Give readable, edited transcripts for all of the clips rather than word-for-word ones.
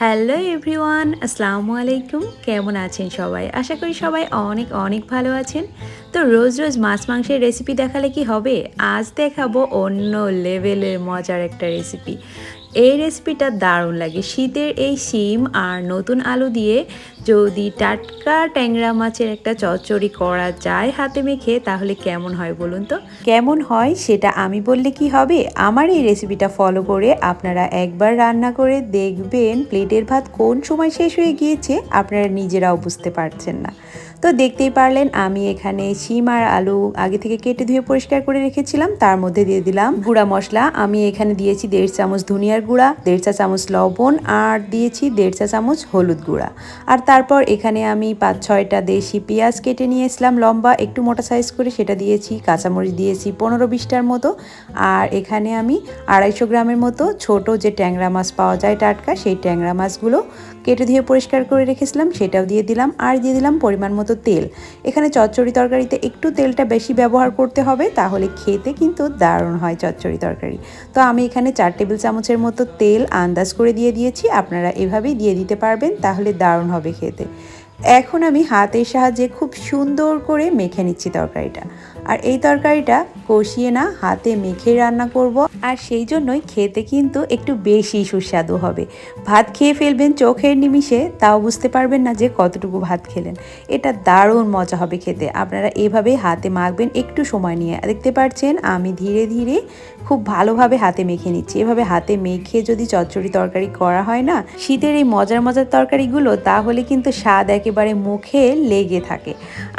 Hello everyone, আসসালামু আলাইকুম। কেমন আছেন সবাই? আশা করি সবাই অনেক অনেক ভালো আছেন। তো রোজ রোজ মাছ মাংসের রেসিপি দেখালে কি হবে? আজ দেখাবো অন্য লেভেলের মজার একটা রেসিপি। এই রেসিপিটা দারুণ লাগে। শীতের এই শিম আর নতুন আলু দিয়ে যদি টাটকা ট্যাংরা মাছের একটা চচ্চড়ি করা যায় হাতে মেখে, তাহলে কেমন হয় বলুন তো? কেমন হয় সেটা আমি বললে কি হবে? আমার এই রেসিপিটা ফলো করে আপনারা একবার রান্না করে দেখবেন, প্লেটের ভাত কোন সময় শেষ হয়ে গিয়েছে আপনারা নিজেরাও বুঝতে পারছেন না। তো দেখতেই পারলেন আমি এখানে শিম আর আলু আগে থেকে কেটে ধুয়ে পরিষ্কার করে রেখেছিলাম। তার মধ্যে দিয়ে দিলাম গুঁড়া মশলা। আমি এখানে দিয়েছি 1.5 চামচ ধনিয়ার গুঁড়া, 1.5 চা চামচ লবণ আর দিয়েছি 1.5 চা চামচ হলুদ গুঁড়া। আর তারপর এখানে আমি 5-6টা দেশি পেঁয়াজ কেটে নিয়েছিলাম লম্বা একটু মোটা সাইজ করে, সেটা দিয়েছি। কাঁচামরিচ দিয়েছি 15-20টার মতো। আর এখানে আমি 250 গ্রামের মতো ছোট যে ট্যাংরা মাছ পাওয়া যায় টাটকা, সেই ট্যাংরা মাছগুলো কেটে ধুয়ে পরিষ্কার করে রেখেছিলাম, সেটাও দিয়ে দিলাম। আর দিয়ে দিলাম পরিমাণ মতো তেল। এখানে চচ্চড়ি তরকারিতে একটু তেলটা বেশি ব্যবহার করতে হবে, তাহলে খেতে কিন্তু দারুণ হয় চচ্চড়ি তরকারি। তো আমি এখানে 4 টেবিল চামচের মতো তেল আন্দাজ করে দিয়ে দিয়েছি। আপনারা এভাবেই দিয়ে দিতে পারবেন, তাহলে দারুণ হবে খেতে। এখন আমি হাতের সাহায্যে খুব সুন্দর করে মেখে নিচ্ছি তরকারিটা। আর এই তরকারিটা কষিয়ে না, হাতে মেখে রান্না করব। আর সেই জন্যই খেতে কিন্তু একটু বেশি সুস্বাদু হবে। ভাত খেয়ে ফেলবেন চোখের নিমিষে, তাও বুঝতে পারবেন না যে কতটুকু ভাত খেলেন। এটা দারুণ মজা হবে খেতে। আপনারা এভাবে হাতে মাখবেন একটু সময় নিয়ে। দেখতে পাচ্ছেন আমি ধীরে ধীরে খুব ভালোভাবে হাতে মেখে নিচ্ছি। এভাবে হাতে মেখে যদি চচ্চড়ি তরকারি করা হয় না, শীতের এই মজার মজার তরকারিগুলো, তাহলে কিন্তু স্বাদ একেবারে মুখে লেগে থাকে।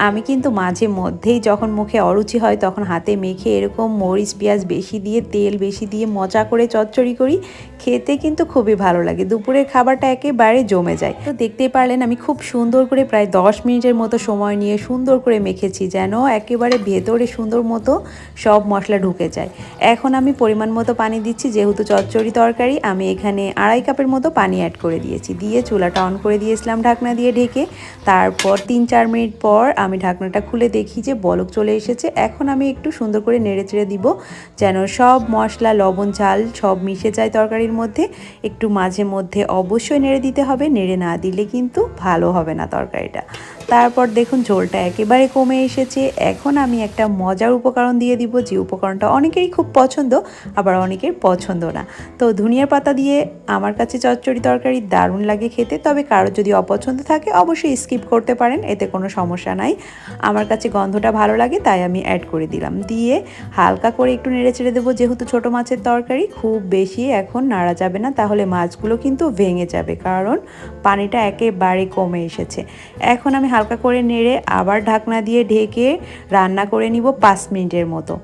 আমি কিন্তু মাঝে মধ্যেই যখন মুখে অরুচি হয় তখন হাতে মেখে এরকম মরিচ পেঁয়াজ বেশি দিয়ে, তেল বেশি দিয়ে মজা করে চচ্চড়ি করি। খেতে কিন্তু খুবই ভালো লাগে। দুপুরের খাবারটা একেবারে জমে যায়। তো দেখতেই পারলেন আমি খুব সুন্দর করে প্রায় 10 মিনিটের মতো সময় নিয়ে সুন্দর করে মেখেছি, যেন একেবারে ভেতরে সুন্দর মতো সব মশলা ঢুকে যায়। এখন আমি পরিমাণ মতো পানি দিচ্ছি, যেহেতু চচ্চড়ি তরকারি। আমি এখানে 2.5 কাপের মতো পানি অ্যাড করে দিয়েছি। দিয়ে চুলাটা অন করে দিয়েছিলাম ঢাকনা দিয়ে ঢেকে। তারপর 3-4 মিনিট পর আমি ঢাকনাটা খুলে দেখি যে বলক চলে এসেছে। এখন আমি একটু সুন্দর করে নেড়ে চেড়ে দিব, যেন সব মশলা লবণ ঝাল সব মিশে যায় তরকারির মধ্যে। একটু মাঝে মধ্যে অবশ্যই নেড়ে দিতে হবে, নেড়ে না দিলে কিন্তু ভালো হবে না তরকারিটা। তারপর দেখুন ঝোলটা একেবারে কমে এসেছে। এখন আমি একটা মজার উপকরণ দিয়ে দিব, যে উপকরণটা অনেকেরই খুব পছন্দ, আবার অনেকের পছন্দ না। তো ধনিয়ার পাতা দিয়ে আমার কাছে চচ্চড়ি তরকারি দারুণ লাগে খেতে। তবে কারো যদি অপছন্দ থাকে অবশ্যই স্কিপ করতে পারেন, এতে কোনো সমস্যা নাই। আমার কাছে গন্ধটা ভালো লাগে তাই আমি অ্যাড করে দিলাম। দিয়ে হালকা করে একটু নেড়ে চেড়ে দেবো। যেহেতু ছোটো মাছের তরকারি, খুব বেশি এখন নাড়া যাবে না, তাহলে মাছগুলো কিন্তু ভেঙে যাবে, কারণ পানিটা একেবারে কমে এসেছে। এখন আমি হালকা করে নেড়ে আবার ঢাকনা দিয়ে ঢেকে রান্না করে নিব 5 মিনিটের মতো।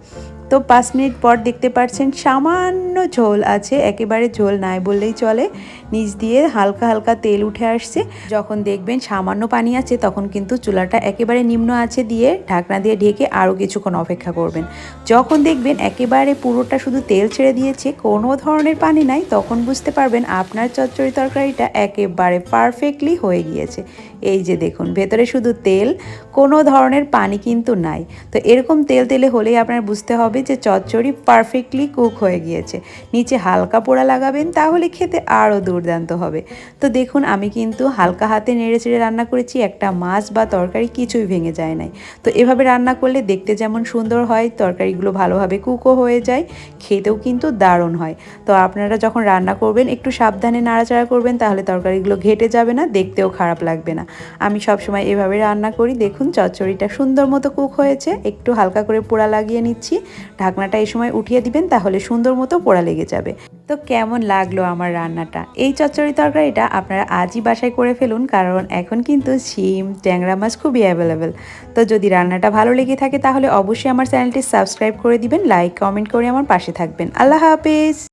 তো 5 মিনিট পর দেখতে পাচ্ছেন সামান্য ঝোল আছে, একেবারে ঝোল নাই বললেই চলে। নিচ দিয়ে হালকা হালকা তেল উঠে আসছে। যখন দেখবেন সামান্য পানি আছে, তখন কিন্তু চুলাটা একেবারে নিম্ন আঁচে দিয়ে ঢাকনা দিয়ে ঢেকে আরও কিছুক্ষণ অপেক্ষা করবেন। যখন দেখবেন একেবারে পুরোটা শুধু তেল ছেড়ে দিয়েছে, কোনো ধরনের পানি নাই, তখন বুঝতে পারবেন আপনার চচ্চড়ি তরকারিটা একেবারে পারফেক্টলি হয়ে গিয়েছে। এই যে দেখুন, ভেতরে শুধু তেল, কোনো ধরনের পানি কিন্তু নাই। তো এরকম তেল তেলে হলেই আপনার বুঝতে হবে যে চচ্চড়ি পারফেক্টলি কুক হয়ে গিয়েছে। নিচে হালকা পোড়া লাগাবেন, তাহলে খেতে আরও দুর্দান্ত হবে। তো দেখুন আমি কিন্তু হালকা হাতে নেড়ে চেড়ে রান্না করেছি, একটা মাছ বা তরকারি কিছুই ভেঙে যায় নাই। তো এভাবে রান্না করলে দেখতে যেমন সুন্দর হয়, তরকারিগুলো ভালোভাবে কুকও হয়ে যায়, খেতেও কিন্তু দারুণ হয়। তো আপনারা যখন রান্না করবেন একটু সাবধানে নাড়াচাড়া করবেন, তাহলে তরকারিগুলো ঘেটে যাবে না, দেখতেও খারাপ লাগবে না। আমি সবসময় এভাবে রান্না করি। দেখুন চচ্চড়িটা সুন্দর মতো কুক হয়েছে। একটু হালকা করে পোড়া লাগিয়ে নিচ্ছি। ঢাকনাটা এই সময় উঠিয়ে দিবেন, তাহলে সুন্দর মতো পোড়া লেগে যাবে। তো কেমন লাগলো আমার রান্নাটা? এই চচ্চড়ি তরকারিটা আপনারা আজই বাসায় করে ফেলুন, কারণ এখন কিন্তু শিম ট্যাংরা মাছ খুবই অ্যাভেলেবেল। তো যদি রান্নাটা ভালো লেগে থাকে, তাহলে অবশ্যই আমার চ্যানেলটি সাবস্ক্রাইব করে দিবেন, লাইক কমেন্ট করে আমার পাশে থাকবেন। আল্লাহ হাফেজ।